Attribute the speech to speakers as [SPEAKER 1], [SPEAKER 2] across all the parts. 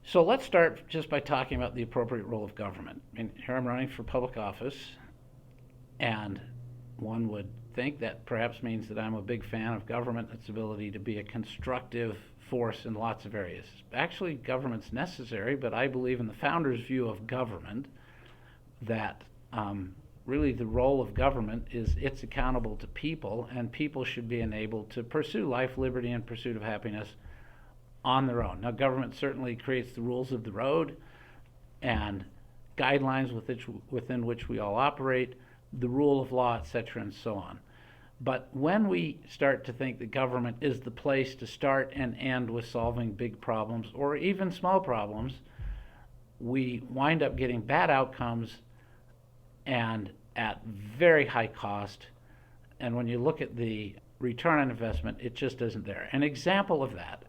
[SPEAKER 1] So let's start just by talking about the appropriate role of government. I mean, here I'm running for public office, and one would think that perhaps means that I'm a big fan of government and its ability to be a constructive force in lots of areas. Actually, government's necessary, but I believe in the founders' view of government that really the role of government is it's accountable to people, and people should be enabled to pursue life, liberty, and pursuit of happiness on their own. Now, government certainly creates the rules of the road and guidelines within which we all operate, the rule of law, etc., and so on. But when we start to think that government is the place to start and end with solving big problems or even small problems, we wind up getting bad outcomes and at very high cost. And when you look at the return on investment, it just isn't there. An example of that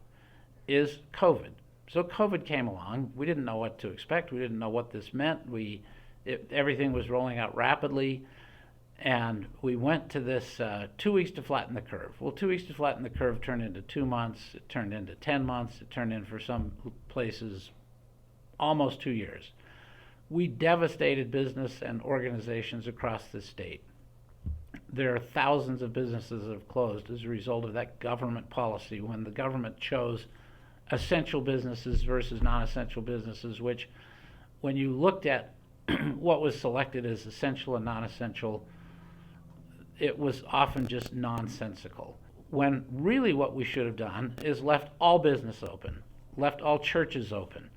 [SPEAKER 1] is COVID. So COVID came along. We didn't know what to expect. We didn't know what this meant. Everything was rolling out rapidly. And we went to this 2 weeks to flatten the curve. Well, 2 weeks to flatten the curve turned into 2 months. It turned into 10 months. It turned in, for some places, almost 2 years. We devastated business and organizations across the state. There are thousands of businesses that have closed as a result of that government policy when the government chose essential businesses versus non-essential businesses, which when you looked at what was selected as essential and non-essential, it was often just nonsensical. When really what we should have done is left all business open, left all churches open,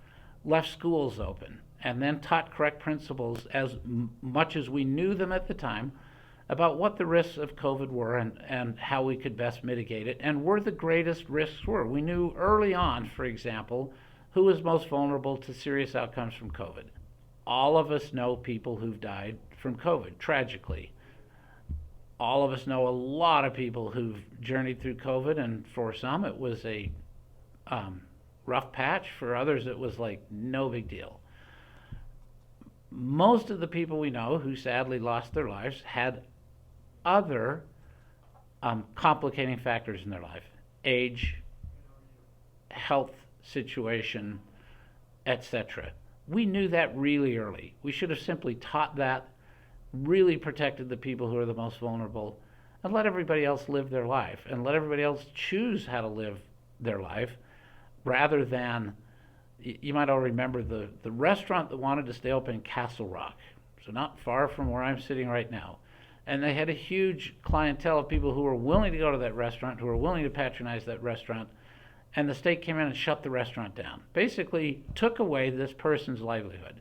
[SPEAKER 1] left schools open, and then taught correct principles as much as we knew them at the time about what the risks of COVID were and how we could best mitigate it and where the greatest risks were. We knew early on, for example, who was most vulnerable to serious outcomes from COVID. All of us know people who've died from COVID, tragically. All of us know a lot of people who've journeyed through COVID, and for some it was a rough patch. For others it was like no big deal. Most of the people we know who sadly lost their lives had other complicating factors in their life: age, health situation, etc. We knew that really early. We should have simply taught that, really protected the people who are the most vulnerable, and let everybody else live their life, and let everybody else choose how to live their life, rather than, you might all remember the restaurant that wanted to stay open in Castle Rock, so not far from where I'm sitting right now. And they had a huge clientele of people who were willing to go to that restaurant, who were willing to patronize that restaurant, and the state came in and shut the restaurant down. Basically took away this person's livelihood.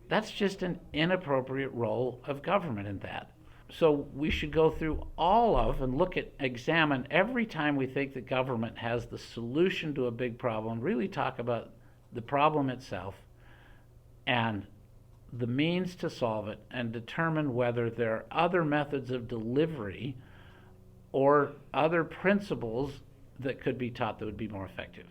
[SPEAKER 1] That's just an inappropriate role of government in that. So we should go through all of and examine every time we think that government has the solution to a big problem, really talk about the problem itself and the means to solve it, and determine whether there are other methods of delivery or other principles that could be taught that would be more effective.